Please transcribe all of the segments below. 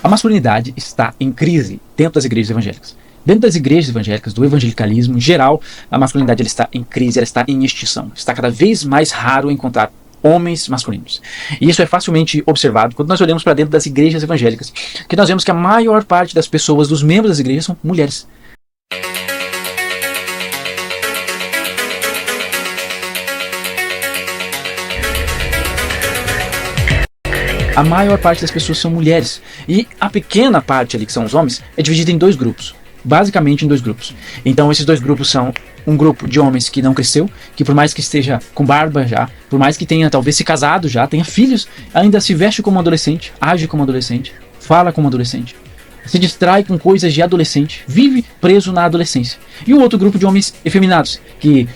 A masculinidade está em crise dentro das igrejas evangélicas. Dentro das igrejas evangélicas, do evangelicalismo em geral, a masculinidade ela está em crise, ela está em extinção. Está cada vez mais raro encontrar homens masculinos. E isso é facilmente observado quando nós olhamos para dentro das igrejas evangélicas, que nós vemos que a maior parte das pessoas, dos membros das igrejas, são mulheres. A maior parte das pessoas são mulheres. E a pequena parte ali, que são os homens, é dividida em dois grupos. Basicamente em dois grupos. Então esses dois grupos são um grupo de homens que não cresceu, que por mais que esteja com barba já, por mais que tenha talvez se casado já, tenha filhos, ainda se veste como adolescente, age como adolescente, fala como adolescente, se distrai com coisas de adolescente, vive preso na adolescência. E um outro grupo de homens efeminados, que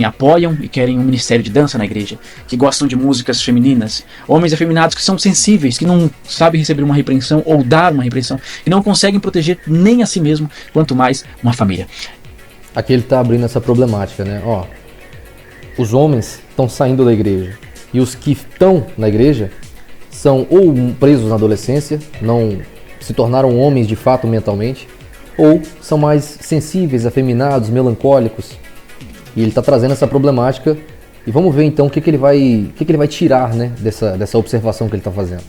apoiam e querem um ministério de dança na igreja, que gostam de músicas femininas, homens efeminados que são sensíveis, que não sabem receber uma repreensão ou dar uma repreensão, que não conseguem proteger nem a si mesmo, quanto mais uma família. Aqui ele está abrindo essa problemática, né? Ó, os homens estão saindo da igreja e os que estão na igreja são ou presos na adolescência, não se tornaram homens de fato mentalmente, ou são mais sensíveis, afeminados, melancólicos. E ele está trazendo essa problemática e vamos ver então o que ele vai tirar, né, dessa observação que ele está fazendo.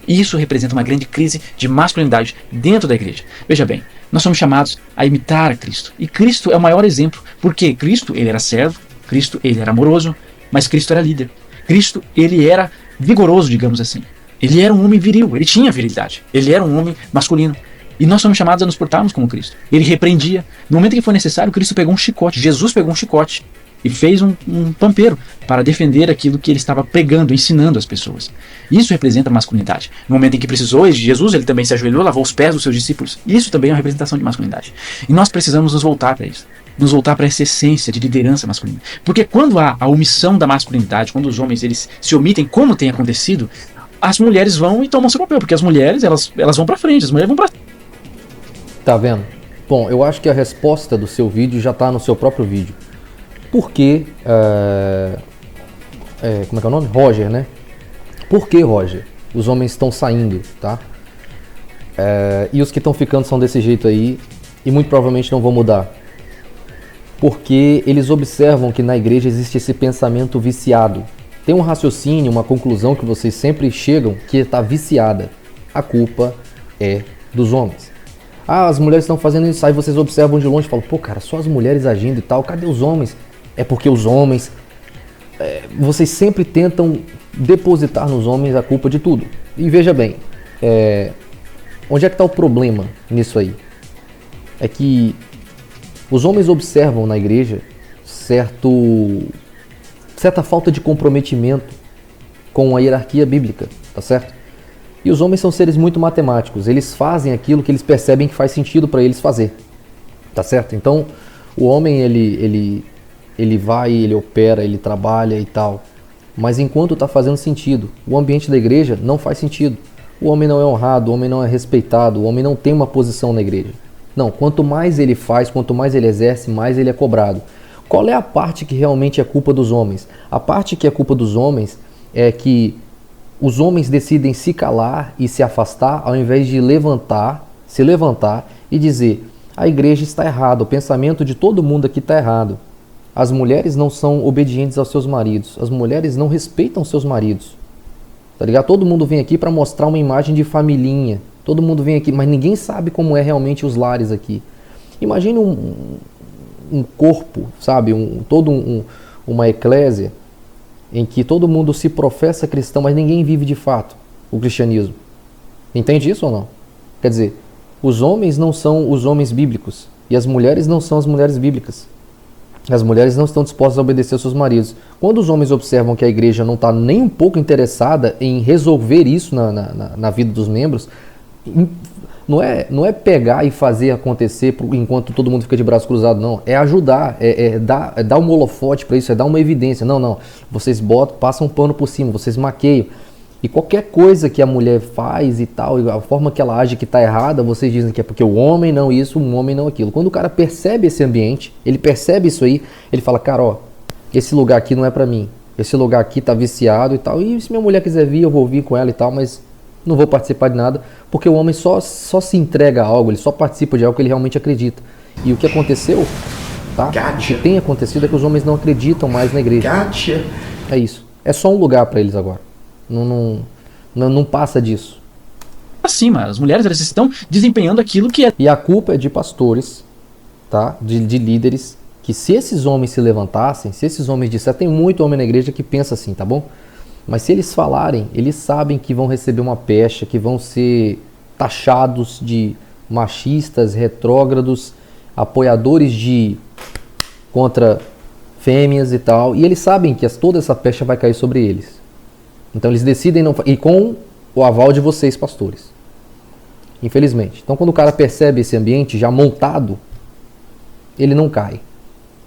E isso representa uma grande crise de masculinidade dentro da igreja. Veja bem, nós somos chamados a imitar a Cristo. E Cristo é o maior exemplo, porque Cristo ele era servo, Cristo ele era amoroso, mas Cristo era líder. Cristo ele era vigoroso, digamos assim. Ele era um homem viril, ele tinha virilidade, ele era um homem masculino. E nós somos chamados a nos portarmos como Cristo. Ele repreendia. No momento que foi necessário, Cristo pegou um chicote, Jesus pegou um chicote e fez um pampeiro para defender aquilo que ele estava pregando, ensinando as pessoas. Isso representa a masculinidade. No momento em que precisou, Jesus ele também se ajoelhou, lavou os pés dos seus discípulos. Isso também é uma representação de masculinidade. E nós precisamos nos voltar para isso. Nos voltar para essa essência de liderança masculina. Porque quando há a omissão da masculinidade, quando os homens eles se omitem, como tem acontecido, as mulheres vão e tomam seu papel, porque as mulheres elas vão para frente, as mulheres vão para... Tá vendo? Bom, eu acho que a resposta do seu vídeo já está no seu próprio vídeo. Por que... como é que é o nome? Roger, né? Por que, Roger? Os homens estão saindo, tá? E os que estão ficando são desse jeito aí e muito provavelmente não vão mudar. Porque eles observam que na igreja existe esse pensamento viciado. Tem um raciocínio, uma conclusão que vocês sempre chegam que está viciada. A culpa é dos homens. Ah, as mulheres estão fazendo isso, aí vocês observam de longe e falam, pô cara, só as mulheres agindo e tal, cadê os homens? É porque os homens... vocês sempre tentam depositar nos homens a culpa de tudo. E veja bem, onde é que está o problema nisso aí? É que os homens observam na igreja certa falta de comprometimento com a hierarquia bíblica, tá certo? E os homens são seres muito matemáticos, eles fazem aquilo que eles percebem que faz sentido para eles fazer, tá certo? Então, o homem, ele vai, ele opera, ele trabalha e tal, mas enquanto está fazendo sentido, o ambiente da igreja não faz sentido. O homem não é honrado, o homem não é respeitado, o homem não tem uma posição na igreja. Não, quanto mais ele faz, quanto mais ele exerce, mais ele é cobrado. Qual é a parte que realmente é culpa dos homens? A parte que é culpa dos homens é que os homens decidem se calar e se afastar ao invés de se levantar e dizer a igreja está errada, o pensamento de todo mundo aqui está errado. As mulheres não são obedientes aos seus maridos, as mulheres não respeitam seus maridos. Tá ligado? Todo mundo vem aqui para mostrar uma imagem de familhinha. Todo mundo vem aqui, mas ninguém sabe como é realmente os lares aqui. Imagine um corpo, sabe? Uma eclésia em que todo mundo se professa cristão, mas ninguém vive de fato o cristianismo. Entende isso ou não? Quer dizer, os homens não são os homens bíblicos e as mulheres não são as mulheres bíblicas. As mulheres não estão dispostas a obedecer aos seus maridos. Quando os homens observam que a igreja não está nem um pouco interessada em resolver isso na vida dos membros, não é pegar e fazer acontecer enquanto todo mundo fica de braço cruzado, não. É ajudar, é dar um holofote para isso, é dar uma evidência. Não. Vocês passam um pano por cima, vocês maqueiam. E qualquer coisa que a mulher faz e tal, a forma que ela age que está errada, vocês dizem que é porque o homem não isso, o homem não aquilo. Quando o cara percebe esse ambiente, ele percebe isso aí, ele fala, cara, ó, esse lugar aqui não é para mim. Esse lugar aqui tá viciado e tal. E se minha mulher quiser vir, eu vou vir com ela e tal, mas não vou participar de nada, porque o homem só se entrega a algo, ele só participa de algo que ele realmente acredita. E o que aconteceu, tá? O que tem acontecido é que os homens não acreditam mais na igreja. É isso. É só um lugar para eles agora. Não passa disso. Acima, as mulheres elas estão desempenhando aquilo que é. E a culpa é de pastores, tá? De líderes, que se esses homens se levantassem, se esses homens disserem, tem muito homem na igreja que pensa assim, tá bom? Mas se eles falarem, eles sabem que vão receber uma pecha, que vão ser taxados de machistas, retrógrados, apoiadores contra fêmeas e tal, e eles sabem que toda essa pecha vai cair sobre eles. Então eles decidem não, e com o aval de vocês, pastores. Infelizmente. Então quando o cara percebe esse ambiente já montado, ele não cai.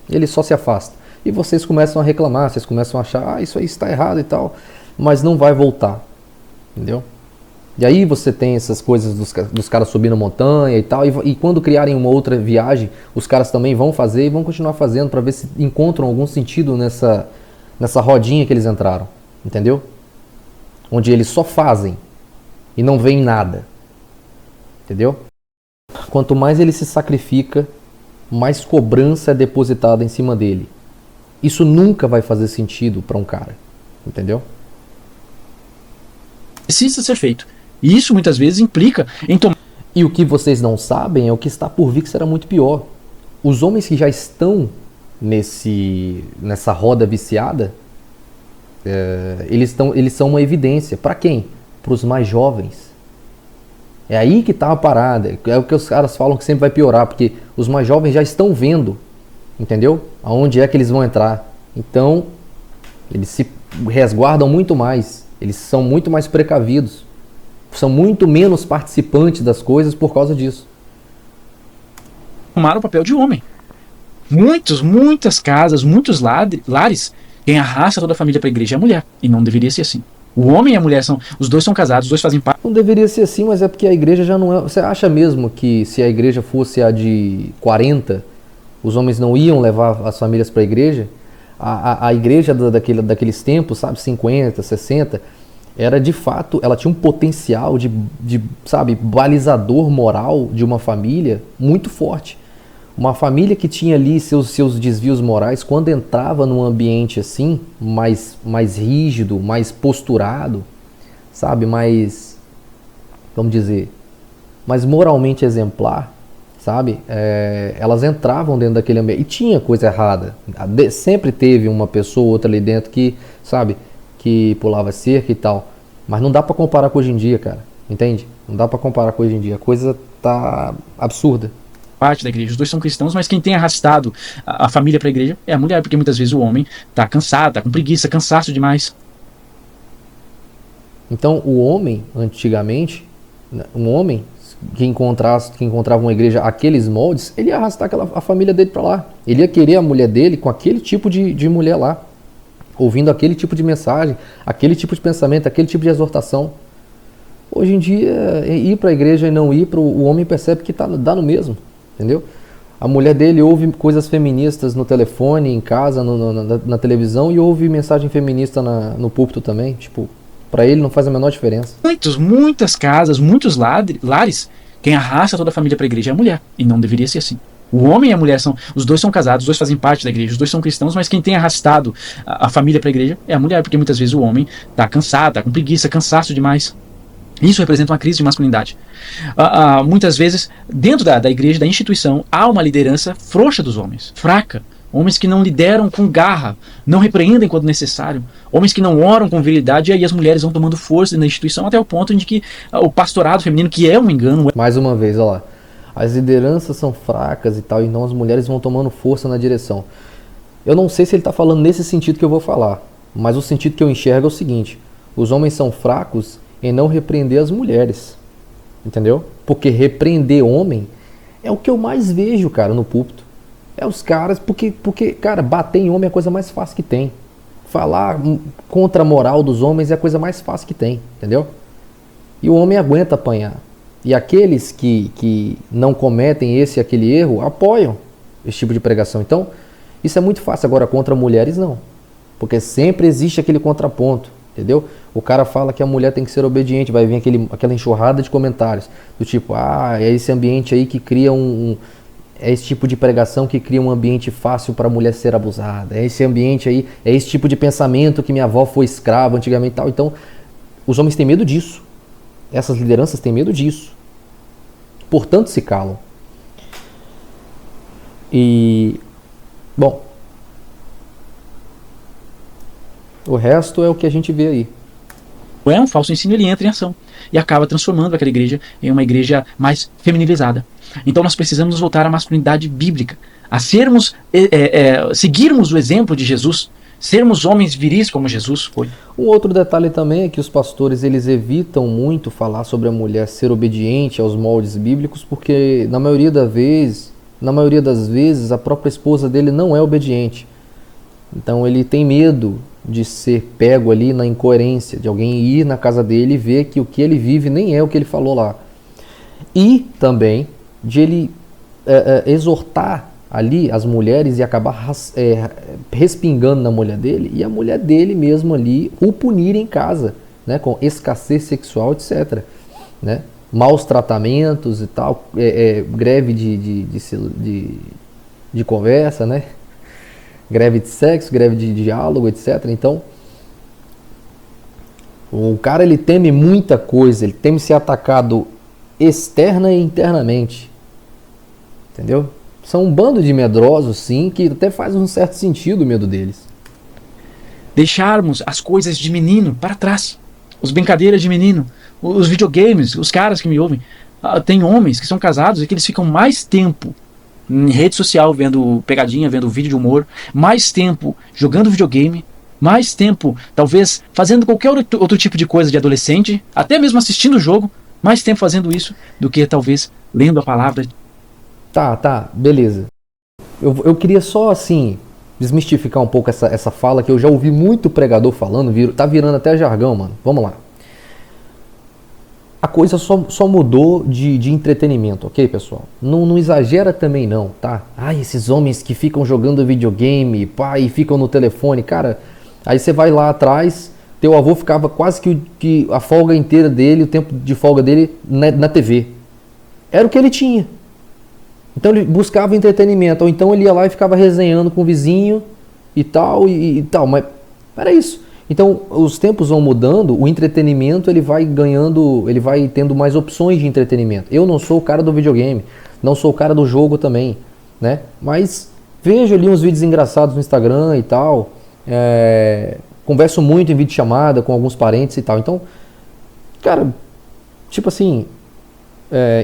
Ele só se afasta. E vocês começam a reclamar, vocês começam a achar, isso aí está errado e tal, mas não vai voltar. Entendeu? E aí você tem essas coisas dos caras subindo montanha e tal, e quando criarem uma outra viagem, os caras também vão fazer e vão continuar fazendo para ver se encontram algum sentido nessa rodinha que eles entraram. Entendeu? Onde eles só fazem e não veem nada. Entendeu? Quanto mais ele se sacrifica, mais cobrança é depositada em cima dele. Isso nunca vai fazer sentido para um cara. Entendeu? Precisa ser feito. E isso muitas vezes implica em tomar. E o que vocês não sabem é o que está por vir, que será muito pior. Os homens que já estão nessa roda viciada, eles são uma evidência. Para quem? Para os mais jovens. É aí que está a parada. É o que os caras falam que sempre vai piorar, porque os mais jovens já estão vendo, entendeu? Aonde é que eles vão entrar. Então, eles se resguardam muito mais. Eles são muito mais precavidos. São muito menos participantes das coisas por causa disso. Tomar o papel de homem. Muitas casas, muitos lares, quem arrasta toda a família para a igreja é a mulher. E não deveria ser assim. O homem e a mulher os dois são casados, os dois fazem parte. Não deveria ser assim, mas é porque a igreja já não é. Você acha mesmo que se a igreja fosse a de 40, os homens não iam levar as famílias para a igreja? A igreja daqueles tempos, sabe, 50, 60, era de fato, ela tinha um potencial de sabe, balizador moral de uma família muito forte. Uma família que tinha ali seus desvios morais, quando entrava num ambiente assim, mais rígido, mais posturado, sabe, mais, vamos dizer, mais moralmente exemplar, sabe, elas entravam dentro daquele ambiente. E tinha coisa errada. Sempre teve uma pessoa ou outra ali dentro que, sabe, que pulava cerca e tal. Mas não dá pra comparar com hoje em dia, cara. Entende? Não dá pra comparar com hoje em dia. A coisa tá absurda. Parte da igreja, os dois são cristãos, mas quem tem arrastado a família para a igreja é a mulher, porque muitas vezes o homem tá cansado, tá com preguiça, cansaço demais. Então o homem, antigamente, um homem que encontrava uma igreja aqueles moldes, ele ia arrastar a família dele para lá. Ele ia querer a mulher dele com aquele tipo de mulher lá, ouvindo aquele tipo de mensagem, aquele tipo de pensamento, aquele tipo de exortação. Hoje em dia, ir para a igreja e não ir, o homem percebe que dá no mesmo. Entendeu? A mulher dele ouve coisas feministas no telefone, em casa, na televisão, e ouve mensagem feminista no púlpito também. Tipo, pra ele não faz a menor diferença. Muitas casas, muitos lares, quem arrasta toda a família para a igreja é a mulher. E não deveria ser assim. O homem e a mulher os dois são casados, os dois fazem parte da igreja, os dois são cristãos, mas quem tem arrastado a família para a igreja é a mulher, porque muitas vezes o homem tá cansado, tá com preguiça, cansaço demais. Isso representa uma crise de masculinidade. Muitas vezes, dentro da igreja, da instituição, há uma liderança frouxa dos homens, fraca. Homens que não lideram com garra, não repreendem quando necessário. Homens que não oram com virilidade, e aí as mulheres vão tomando força na instituição até o ponto de que o pastorado feminino, que é um engano... Mais uma vez, olha lá. As lideranças são fracas e tal, então as mulheres vão tomando força na direção. Eu não sei se ele está falando nesse sentido que eu vou falar, mas o sentido que eu enxergo é o seguinte: os homens são fracos em não repreender as mulheres, entendeu? Porque repreender homem é o que eu mais vejo, cara, no púlpito. É os caras, porque, cara, bater em homem é a coisa mais fácil que tem. Falar contra a moral dos homens é a coisa mais fácil que tem, entendeu? E o homem aguenta apanhar. E aqueles que não cometem esse e aquele erro, apoiam esse tipo de pregação. Então, isso é muito fácil. Agora, contra mulheres, não. Porque sempre existe aquele contraponto. entendeu? O cara fala que a mulher tem que ser obediente, vai vir aquela enxurrada de comentários, do tipo, é esse ambiente aí que cria é esse tipo de pregação que cria um ambiente fácil para a mulher ser abusada, é esse ambiente aí, é esse tipo de pensamento que minha avó foi escrava antigamente e tal. Então, os homens têm medo disso, essas lideranças têm medo disso, portanto se calam. E, bom, o resto é o que a gente vê aí. Um falso ensino, ele entra em ação e acaba transformando aquela igreja em uma igreja mais feminilizada. Então nós precisamos nos voltar à masculinidade bíblica, a sermos, seguirmos o exemplo de Jesus, sermos homens viris como Jesus foi. Um outro detalhe também é que os pastores, eles evitam muito falar sobre a mulher ser obediente aos moldes bíblicos, porque na maioria das vezes a própria esposa dele não é obediente. Então ele tem medo de ser pego ali na incoerência, de alguém ir na casa dele e ver que o que ele vive nem é o que ele falou lá. E também de ele exortar ali as mulheres e acabar respingando na mulher dele, e a mulher dele mesmo ali o punir em casa, né, com escassez sexual, etc. Né? Maus tratamentos e tal, greve de conversa, né? Greve de sexo, greve de diálogo, etc. Então, o cara, ele teme muita coisa, ele teme ser atacado externa e internamente. Entendeu? São um bando de medrosos, sim, que até faz um certo sentido o medo deles. Deixarmos as coisas de menino para trás. As brincadeiras de menino, os videogames, os caras que me ouvem. Tem homens que são casados e que eles ficam mais tempo em rede social, vendo pegadinha, vendo vídeo de humor, mais tempo jogando videogame, mais tempo, talvez, fazendo qualquer outro tipo de coisa de adolescente, até mesmo assistindo o jogo, mais tempo fazendo isso do que, talvez, lendo a palavra. Tá, beleza. Eu queria só, assim, desmistificar um pouco essa fala que eu já ouvi muito pregador falando, tá virando até jargão, mano. Vamos lá. A coisa só mudou de entretenimento, ok, pessoal? Não exagera também não, tá? Esses homens que ficam jogando videogame, e ficam no telefone, cara. Aí você vai lá atrás, teu avô ficava quase que a folga inteira dele, o tempo de folga dele na TV. Era o que ele tinha. Então ele buscava entretenimento, ou então ele ia lá e ficava resenhando com o vizinho e tal, mas era isso. Então, os tempos vão mudando, o entretenimento ele vai ganhando, ele vai tendo mais opções de entretenimento. Eu não sou o cara do videogame, não sou o cara do jogo também, né? Mas vejo ali uns vídeos engraçados no Instagram e tal, converso muito em videochamada com alguns parentes e tal. Então, cara, tipo assim,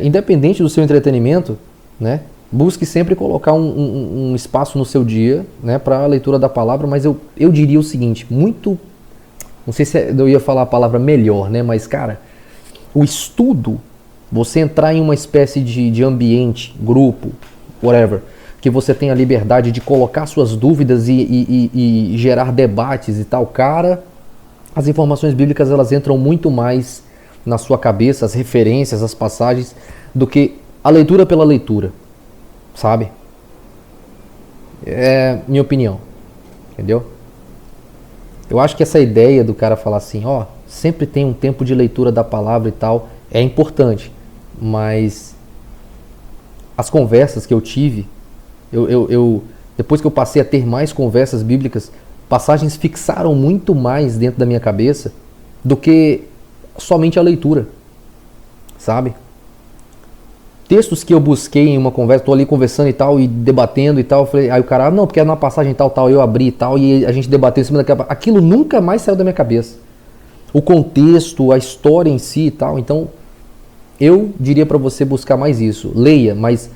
independente do seu entretenimento, né? Busque sempre colocar um espaço no seu dia, né, para a leitura da palavra, mas eu diria o seguinte, não sei se eu ia falar a palavra melhor, né? Mas, cara, o estudo, você entrar em uma espécie de ambiente, grupo, whatever, que você tem a liberdade de colocar suas dúvidas e gerar debates e tal, cara, as informações bíblicas, elas entram muito mais na sua cabeça, as referências, as passagens, do que a leitura pela leitura, sabe? É minha opinião, entendeu? Eu acho que essa ideia do cara falar assim, sempre tem um tempo de leitura da palavra e tal, é importante. Mas as conversas que eu tive, depois que eu passei a ter mais conversas bíblicas, passagens fixaram muito mais dentro da minha cabeça do que somente a leitura, sabe? Textos que eu busquei em uma conversa, tô ali conversando e tal, e debatendo e tal, eu falei, aí o cara, não, porque era uma passagem tal, eu abri e tal, e a gente debateu em cima daquela, aquilo nunca mais saiu da minha cabeça. O contexto, a história em si e tal, então eu diria para você buscar mais isso. Leia, mas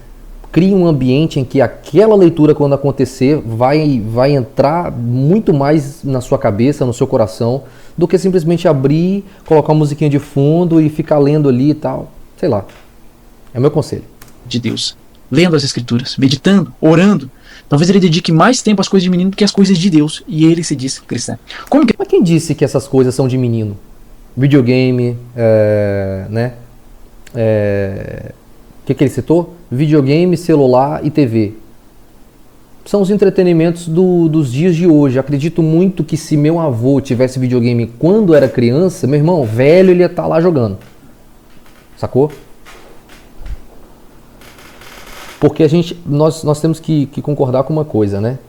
crie um ambiente em que aquela leitura, quando acontecer, vai entrar muito mais na sua cabeça, no seu coração, do que simplesmente abrir, colocar uma musiquinha de fundo e ficar lendo ali e tal, sei lá. É o meu conselho. De Deus, lendo as escrituras, meditando, orando. Talvez ele dedique mais tempo às coisas de menino do que às coisas de Deus. E ele se diz cristão. Mas quem disse que essas coisas são de menino? Videogame, né? O que ele citou? Videogame, celular e TV. são os entretenimentos dos dias de hoje. Acredito muito que se meu avô tivesse videogame quando era criança, meu irmão, velho, ele ia estar lá jogando. Sacou? Porque nós temos que concordar com uma coisa, né?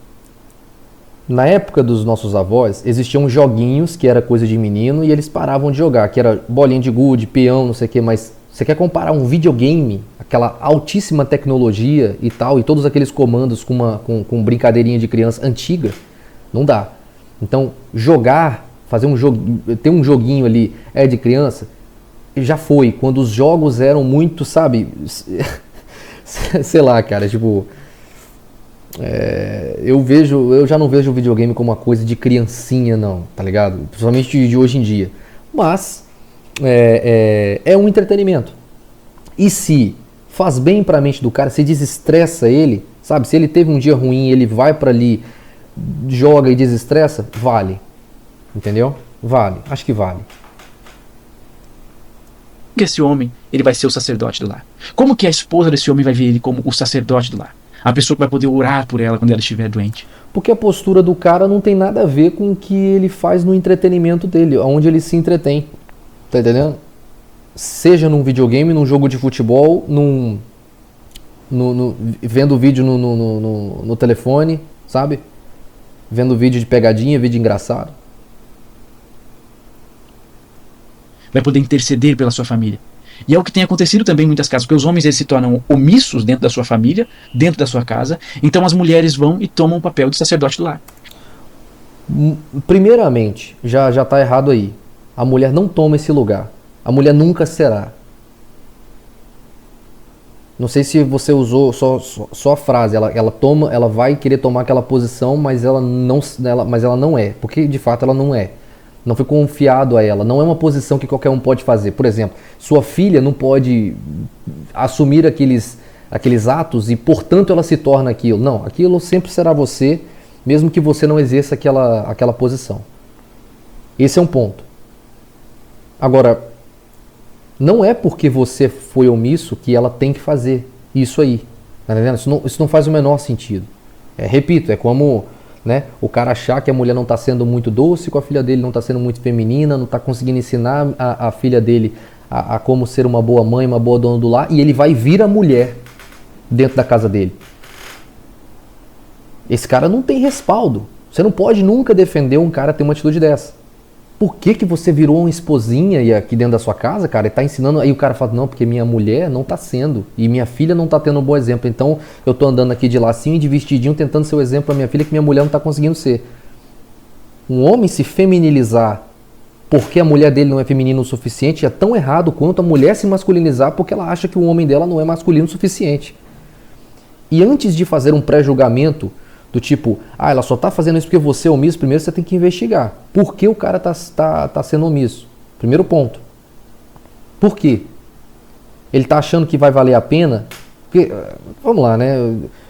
Na época dos nossos avós, existiam joguinhos que era coisa de menino e eles paravam de jogar, que era bolinha de gude, peão, não sei o que, mas você quer comparar um videogame, aquela altíssima tecnologia e tal, e todos aqueles comandos com brincadeirinha de criança antiga? Não dá. Então, jogar, ter um joguinho ali de criança, já foi, quando os jogos eram muito, sabe, sei lá, cara, tipo... eu já não vejo o videogame como uma coisa de criancinha, não, tá ligado? Principalmente de hoje em dia. Mas é um entretenimento. E se faz bem pra mente do cara, se desestressa ele, sabe? Se ele teve um dia ruim, ele vai pra ali, joga e desestressa, vale. Entendeu? Vale. Acho que vale. Que esse homem, ele vai ser o sacerdote do lar? Como que a esposa desse homem vai ver ele como o sacerdote do lar? A pessoa que vai poder orar por ela quando ela estiver doente. Porque a postura do cara não tem nada a ver com o que ele faz no entretenimento dele, onde ele se entretém. Tá entendendo? Seja num videogame, num jogo de futebol, vendo vídeo no telefone, sabe? Vendo vídeo de pegadinha, vídeo engraçado. Vai poder interceder pela sua família. E é o que tem acontecido também em muitas casas, porque os homens eles se tornam omissos dentro da sua família, dentro da sua casa, então as mulheres vão e tomam o papel de sacerdote do lar. Primeiramente, já está errado aí. A mulher não toma esse lugar. A mulher nunca será. Não sei se você usou só a frase, ela vai querer tomar aquela posição, mas ela não é, porque de fato ela não é. Não foi confiado a ela, não é uma posição que qualquer um pode fazer. Por exemplo, sua filha não pode assumir aqueles atos e, portanto, ela se torna aquilo. Não, aquilo sempre será você, mesmo que você não exerça aquela posição. Esse é um ponto. Agora, não é porque você foi omisso que ela tem que fazer isso aí. Tá entendendo? Isso não faz o menor sentido. Repito, é como... né? O cara achar que a mulher não está sendo muito doce com a filha dele, não está sendo muito feminina, não está conseguindo ensinar a filha dele a como ser uma boa mãe, uma boa dona do lar, e ele vai vir a mulher dentro da casa dele. Esse cara não tem respaldo. Você não pode nunca defender um cara ter uma atitude dessa. Por que você virou uma esposinha aqui dentro da sua casa, cara, e está ensinando... Aí o cara fala, não, porque minha mulher não está sendo, e minha filha não está tendo um bom exemplo, então eu estou andando aqui de lacinho e de vestidinho tentando ser o exemplo para minha filha que minha mulher não está conseguindo ser. Um homem se feminilizar porque a mulher dele não é feminina o suficiente é tão errado quanto a mulher se masculinizar porque ela acha que o homem dela não é masculino o suficiente. E antes de fazer um pré-julgamento do tipo, ela só está fazendo isso porque você é omisso, primeiro você tem que investigar. Por que o cara tá sendo omisso? Primeiro ponto. Por quê? Ele está achando que vai valer a pena? Porque, vamos lá, né?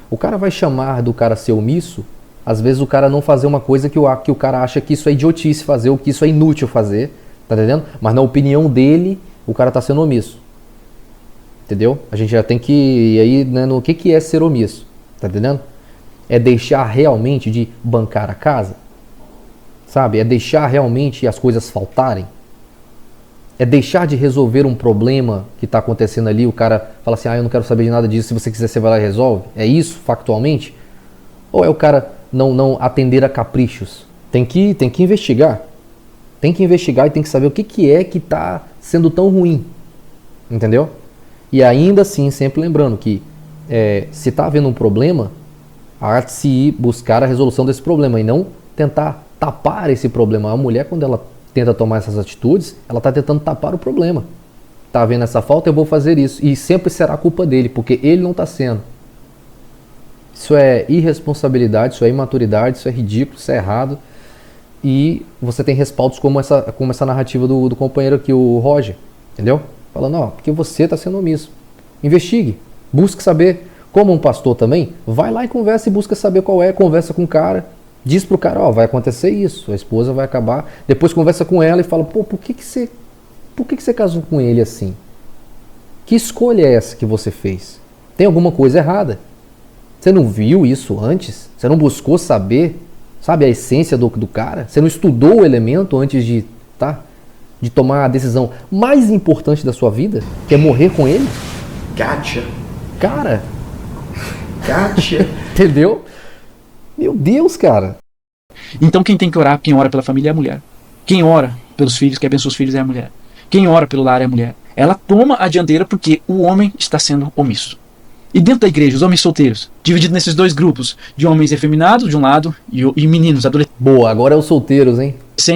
O cara vai chamar do cara ser omisso, às vezes o cara não fazer uma coisa que o cara acha que isso é idiotice fazer, ou que isso é inútil fazer, tá entendendo? Mas na opinião dele, o cara está sendo omisso. Entendeu? A gente já tem que ir aí, né, no que é ser omisso, tá entendendo? É deixar realmente de bancar a casa? Sabe? É deixar realmente as coisas faltarem? É deixar de resolver um problema que está acontecendo ali, o cara fala assim, eu não quero saber de nada disso, se você quiser você vai lá e resolve? É isso, factualmente? Ou é o cara não atender a caprichos? Tem que investigar. Tem que investigar e tem que saber o que é que está sendo tão ruim. Entendeu? E ainda assim, sempre lembrando que se está havendo um problema, há de se ir buscar a resolução desse problema e não tentar tapar esse problema. A mulher, quando ela tenta tomar essas atitudes, ela está tentando tapar o problema. Está havendo essa falta, eu vou fazer isso. E sempre será culpa dele, porque ele não está sendo. Isso é irresponsabilidade, isso é imaturidade, isso é ridículo, isso é errado. E você tem respaldos como essa narrativa do companheiro aqui, o Roger. Entendeu? Falando, porque você está sendo omisso. Investigue, busque saber. Como um pastor também, vai lá e conversa e busca saber qual é, conversa com o cara, diz pro cara, vai acontecer isso, a esposa vai acabar, depois conversa com ela e fala, por que você casou com ele assim? Que escolha é essa que você fez? Tem alguma coisa errada? Você não viu isso antes? Você não buscou saber, sabe, a essência do cara? Você não estudou o elemento antes de, de tomar a decisão mais importante da sua vida, que é morrer com ele? Gotcha. Cara, Gotcha. entendeu? Meu Deus, cara. Então quem tem que orar, quem ora pela família é a mulher. Quem ora pelos filhos, quem abençoa os filhos é a mulher. Quem ora pelo lar é a mulher. Ela toma a dianteira porque o homem está sendo omisso. E dentro da igreja, os homens solteiros, divididos nesses dois grupos, de homens efeminados de um lado e meninos, adolescentes Boa, agora é os solteiros, hein?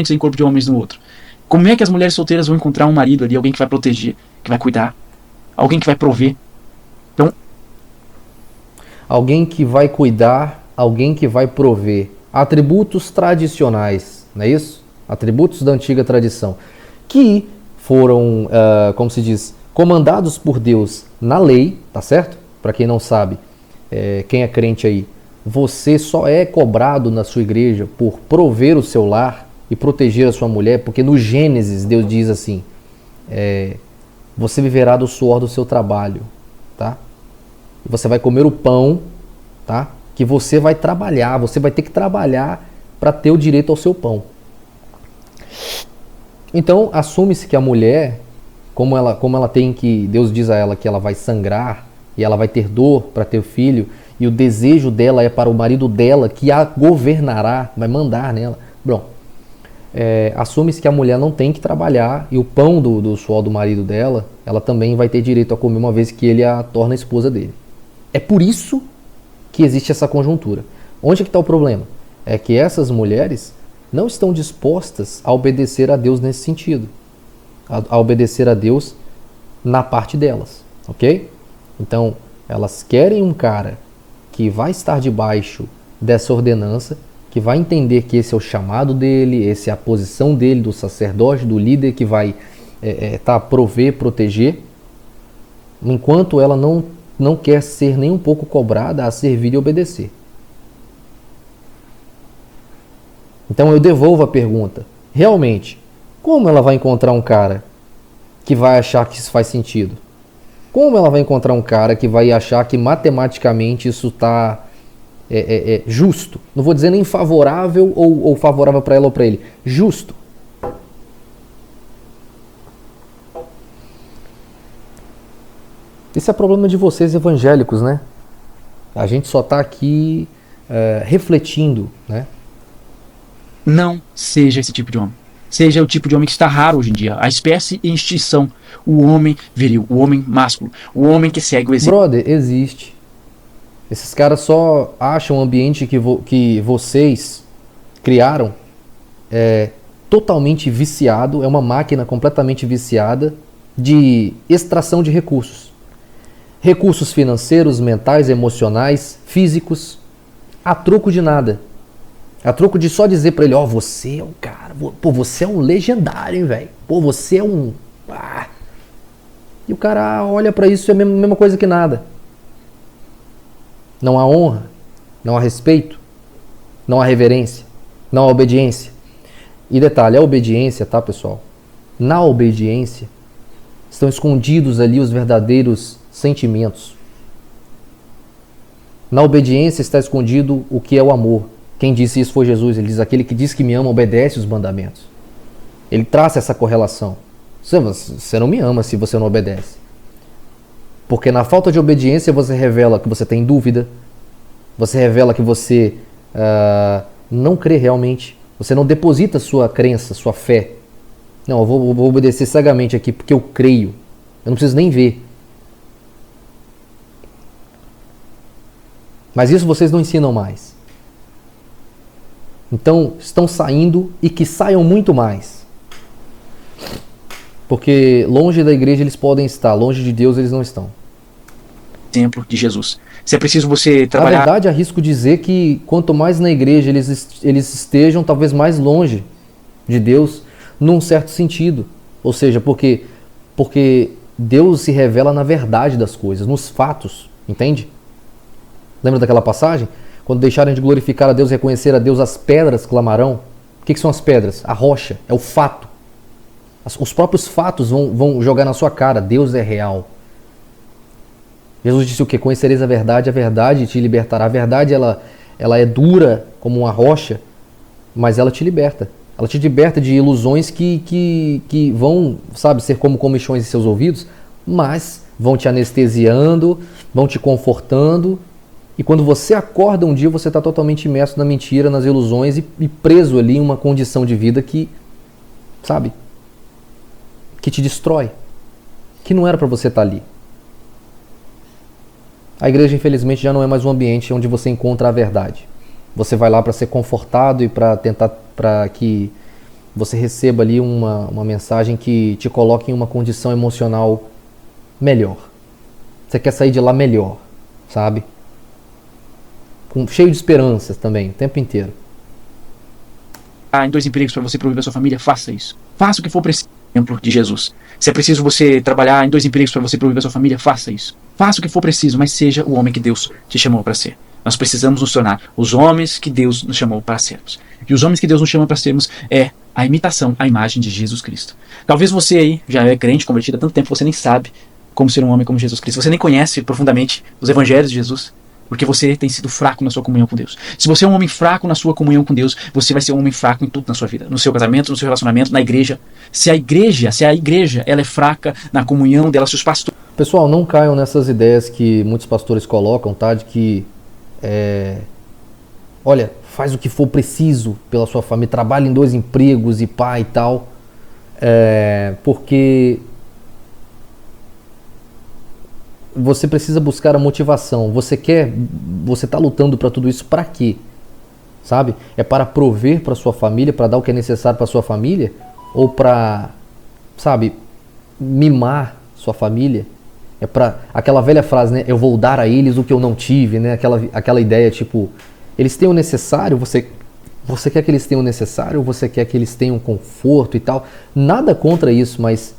em corpo de homens no outro. Como é que as mulheres solteiras vão encontrar um marido ali, alguém que vai proteger, que vai cuidar, alguém que vai prover? Então, Alguém que vai cuidar, alguém que vai prover. Atributos tradicionais, não é isso? Atributos da antiga tradição, que foram, como se diz, comandados por Deus na lei, tá certo? Para quem não sabe, quem é crente aí, você só é cobrado na sua igreja por prover o seu lar e proteger a sua mulher, porque no Gênesis Deus diz assim, você viverá do suor do seu trabalho, tá? Você vai comer o pão, tá? Que você vai trabalhar, você vai ter que trabalhar para ter o direito ao seu pão. Então, assume-se que a mulher, como ela tem que, Deus diz a ela que ela vai sangrar e ela vai ter dor para ter filho, e o desejo dela é para o marido dela, que a governará, vai mandar nela. Bom, assume-se que a mulher não tem que trabalhar e o pão do suor do marido dela, ela também vai ter direito a comer uma vez que ele a torna esposa dele. É por isso que existe essa conjuntura. Onde é que está o problema? É que essas mulheres não estão dispostas a obedecer a Deus nesse sentido. A obedecer a Deus na parte delas, ok? Então, elas querem um cara que vai estar debaixo dessa ordenança, que vai entender que esse é o chamado dele, essa é a posição dele, do sacerdote, do líder, que vai prover, proteger, enquanto ela não quer ser nem um pouco cobrada a servir e obedecer. Então eu devolvo a pergunta. Realmente, como ela vai encontrar um cara que vai achar que isso faz sentido? Como ela vai encontrar um cara que vai achar que matematicamente isso está justo? Não vou dizer nem favorável ou favorável para ela ou para ele. Justo. Esse é problema de vocês evangélicos, né? A gente só está aqui refletindo, né? não seja esse tipo de homem. Seja o tipo de homem que está raro hoje em dia. A espécie em extinção. O homem viril, o homem másculo, o homem que segue o exemplo. Brother, existe. Esses caras só acham o ambiente que vocês criaram totalmente viciado, é uma máquina completamente viciada de extração de recursos. Recursos financeiros, mentais, emocionais, físicos, a troco de nada. A troco de só dizer pra ele, ó, você é um cara, pô, você é um legendário, hein, velho. Pô, você é um... Ah. E o cara olha pra isso e é a mesma coisa que nada. Não há honra, não há respeito, não há reverência, não há obediência. E detalhe, a obediência, tá, pessoal? Na obediência estão escondidos ali os verdadeiros sentimentos. Na obediência está escondido o que é o amor. Quem disse isso foi Jesus. Ele diz, aquele que diz que me ama obedece os mandamentos. Ele traça essa correlação. Você não me ama se você não obedece. Porque na falta de obediência você revela que você tem dúvida, você revela que você não crê realmente, você não deposita sua crença, sua fé. Não, eu vou obedecer cegamente aqui porque eu creio. Eu não preciso nem ver. Mas isso vocês não ensinam mais. Então, estão saindo e que saiam muito mais. Porque longe da igreja eles podem estar, longe de Deus eles não estão. Exemplo de Jesus. Se é preciso você trabalhar... Na verdade, arrisco dizer que quanto mais na igreja eles estejam, talvez mais longe de Deus, num certo sentido. Ou seja, porque Deus se revela na verdade das coisas, nos fatos, entende? Lembra daquela passagem? Quando deixarem de glorificar a Deus e reconhecer a Deus, as pedras clamarão. O que são as pedras? A rocha, é o fato. Os próprios fatos vão jogar na sua cara, Deus é real. Jesus disse o quê? Conhecereis a verdade te libertará. A verdade, ela é dura como uma rocha, mas ela te liberta. Ela te liberta de ilusões que vão, sabe, ser como comichões em seus ouvidos, mas vão te anestesiando, vão te confortando. E quando você acorda um dia, você está totalmente imerso na mentira, nas ilusões e preso ali em uma condição de vida que, sabe, que te destrói, que não era para você estar ali. A igreja, infelizmente, já não é mais um ambiente onde você encontra a verdade. Você vai lá para ser confortado e para tentar para que você receba ali uma mensagem que te coloque em uma condição emocional melhor. Você quer sair de lá melhor, sabe? Cheio de esperanças também, o tempo inteiro. Em 2 empregos para você prover a sua família, faça isso. Faça o que for preciso. Exemplo de Jesus. Se é preciso você trabalhar em 2 empregos para você prover a sua família, faça isso. Faça o que for preciso, mas seja o homem que Deus te chamou para ser. Nós precisamos nos tornar os homens que Deus nos chamou para sermos. E os homens que Deus nos chama para sermos é a imitação, a imagem de Jesus Cristo. Talvez você aí já é crente, convertido há tanto tempo, você nem sabe como ser um homem como Jesus Cristo. Você nem conhece profundamente os evangelhos de Jesus, porque você tem sido fraco na sua comunhão com Deus. Se você é um homem fraco na sua comunhão com Deus, você vai ser um homem fraco em tudo na sua vida. No seu casamento, no seu relacionamento, na igreja. Se a igreja ela é fraca na comunhão dela, se os pastores... Pessoal, não caiam nessas ideias que muitos pastores colocam, tá? De que, olha, faz o que for preciso pela sua família, trabalha em 2 empregos e pá e tal. Porque você precisa buscar a motivação. Você está lutando para tudo isso para quê? Sabe? É para prover para sua família, para dar o que é necessário para sua família? Ou para, sabe, mimar sua família? É para aquela velha frase, né? Eu vou dar a eles o que eu não tive, né? Aquela ideia tipo, eles têm o necessário, você quer que eles tenham o necessário, ou você quer que eles tenham conforto e tal? Nada contra isso, mas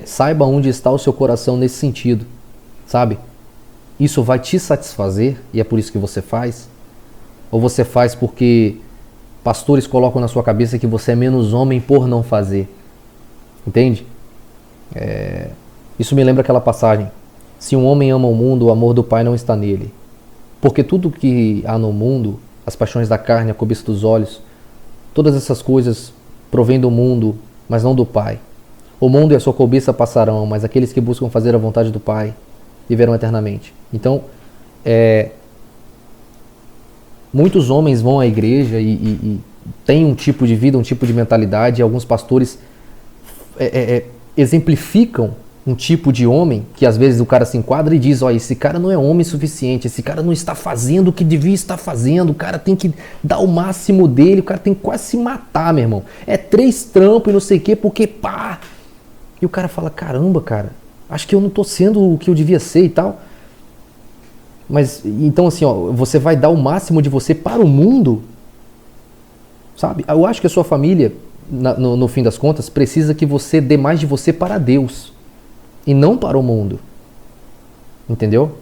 saiba onde está o seu coração nesse sentido. Sabe? Isso vai te satisfazer e é por isso que você faz? Ou você faz porque pastores colocam na sua cabeça que você é menos homem por não fazer? Entende? Isso me lembra aquela passagem. Se um homem ama o mundo, o amor do Pai não está nele. Porque tudo que há no mundo, as paixões da carne, a cobiça dos olhos, todas essas coisas provêm do mundo, mas não do Pai. O mundo e a sua cobiça passarão, mas aqueles que buscam fazer a vontade do Pai viverão eternamente. Então, muitos homens vão à igreja e têm um tipo de vida, um tipo de mentalidade, e alguns pastores exemplificam um tipo de homem que às vezes o cara se enquadra e diz, esse cara não é homem suficiente, esse cara não está fazendo o que devia estar fazendo, o cara tem que dar o máximo dele, o cara tem que quase se matar, meu irmão. 3 trampos e não sei o quê, porque pá... E o cara fala, caramba, cara, acho que eu não estou sendo o que eu devia ser e tal. Mas, então assim, você vai dar o máximo de você para o mundo? Sabe? Eu acho que a sua família, no fim das contas, precisa que você dê mais de você para Deus. E não para o mundo. Entendeu?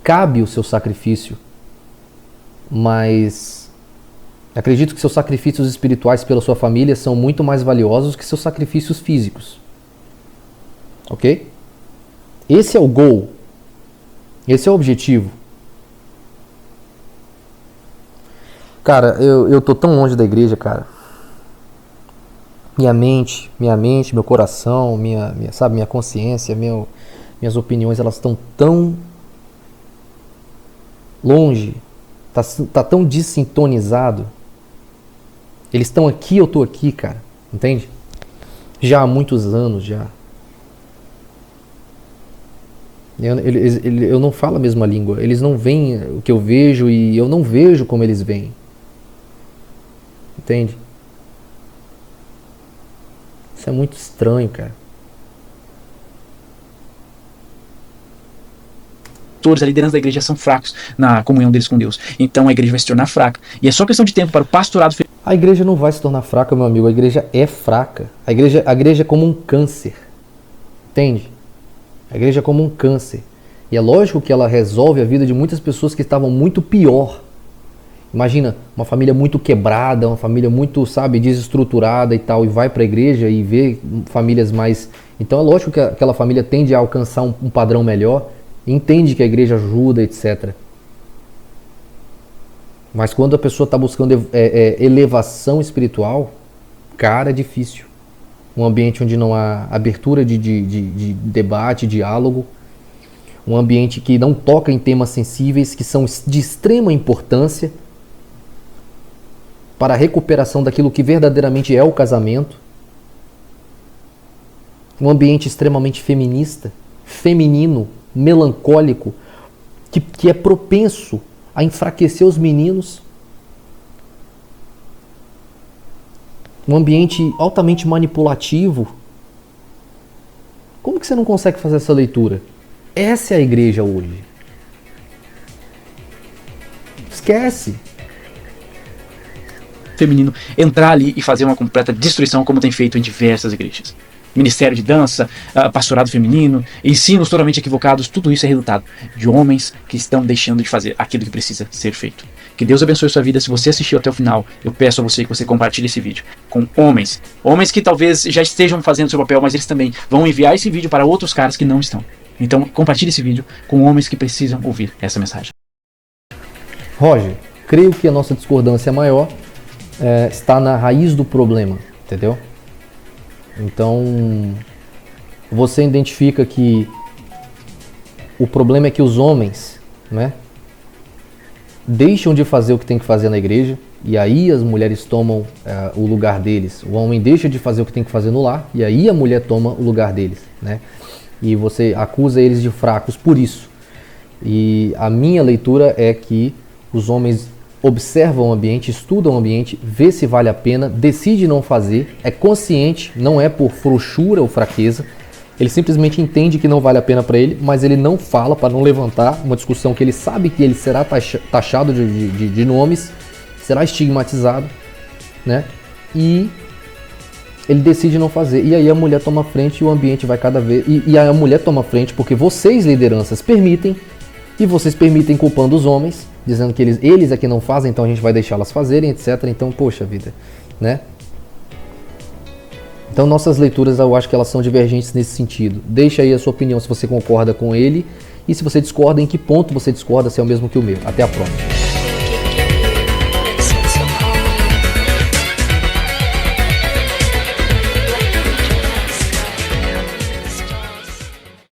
Cabe o seu sacrifício. Mas acredito que seus sacrifícios espirituais pela sua família são muito mais valiosos que seus sacrifícios físicos. Ok? Esse é o goal. Esse é o objetivo. Cara, eu tô tão longe da igreja, cara. Minha mente, meu coração, sabe, minha consciência, minhas opiniões, elas estão tão longe. Tá tão desintonizado. Eles estão aqui, eu tô aqui, cara. Entende? Já há muitos anos, já. Eu não falo a mesma língua. Eles não veem o que eu vejo e eu não vejo como eles veem. Entende? Isso é muito estranho, cara. A liderança da igreja são fracos na comunhão deles com Deus. Então a igreja vai se tornar fraca. E é só questão de tempo para o pastorado... A igreja não vai se tornar fraca, meu amigo. A igreja é fraca. A igreja é como um câncer. Entende? A igreja é como um câncer. E é lógico que ela resolve a vida de muitas pessoas que estavam muito pior. Imagina uma família muito quebrada, uma família muito, sabe, desestruturada e tal, e vai para a igreja e vê famílias mais... Então é lógico que aquela família tende a alcançar um padrão melhor, entende que a igreja ajuda, etc. Mas quando a pessoa está buscando elevação espiritual, cara, é difícil. Um ambiente onde não há abertura de debate, diálogo, um ambiente que não toca em temas sensíveis, que são de extrema importância para a recuperação daquilo que verdadeiramente é o casamento. Um ambiente extremamente feminista, feminino, melancólico, que é propenso a enfraquecer os meninos. Um ambiente altamente manipulativo. Como que você não consegue fazer essa leitura? Essa é a igreja hoje. Esquece. Feminino entrar ali e fazer uma completa destruição, como tem feito em diversas igrejas. Ministério de dança, pastorado feminino, ensinos totalmente equivocados, tudo isso é resultado de homens que estão deixando de fazer aquilo que precisa ser feito. Que Deus abençoe a sua vida. Se você assistiu até o final, eu peço a você que você compartilhe esse vídeo com homens que talvez já estejam fazendo seu papel, mas eles também vão enviar esse vídeo para outros caras que não estão. Então compartilhe esse vídeo com homens que precisam ouvir essa mensagem. Roger, creio que a nossa discordância maior está na raiz do problema, entendeu? Então, você identifica que o problema é que os homens, né, deixam de fazer o que tem que fazer na igreja, e aí as mulheres tomam o lugar deles. O homem deixa de fazer o que tem que fazer no lar, e aí a mulher toma o lugar deles, né? E você acusa eles de fracos por isso. E a minha leitura é que os homens observam o ambiente, estudam o ambiente, vê se vale a pena, decide não fazer, é consciente, não é por frouxura ou fraqueza, ele simplesmente entende que não vale a pena para ele, mas ele não fala para não levantar uma discussão que ele sabe que ele será taxado de nomes, será estigmatizado, né? E ele decide não fazer. E aí a mulher toma frente e o ambiente vai cada vez... E a mulher toma frente porque vocês, lideranças, permitem, e vocês permitem culpando os homens, dizendo que eles é que não fazem, então a gente vai deixá-las fazerem, etc. Então, poxa vida, né? Então nossas leituras, eu acho que elas são divergentes nesse sentido. Deixa aí a sua opinião se você concorda com ele, e se você discorda, em que ponto você discorda, se é o mesmo que o meu. Até a próxima.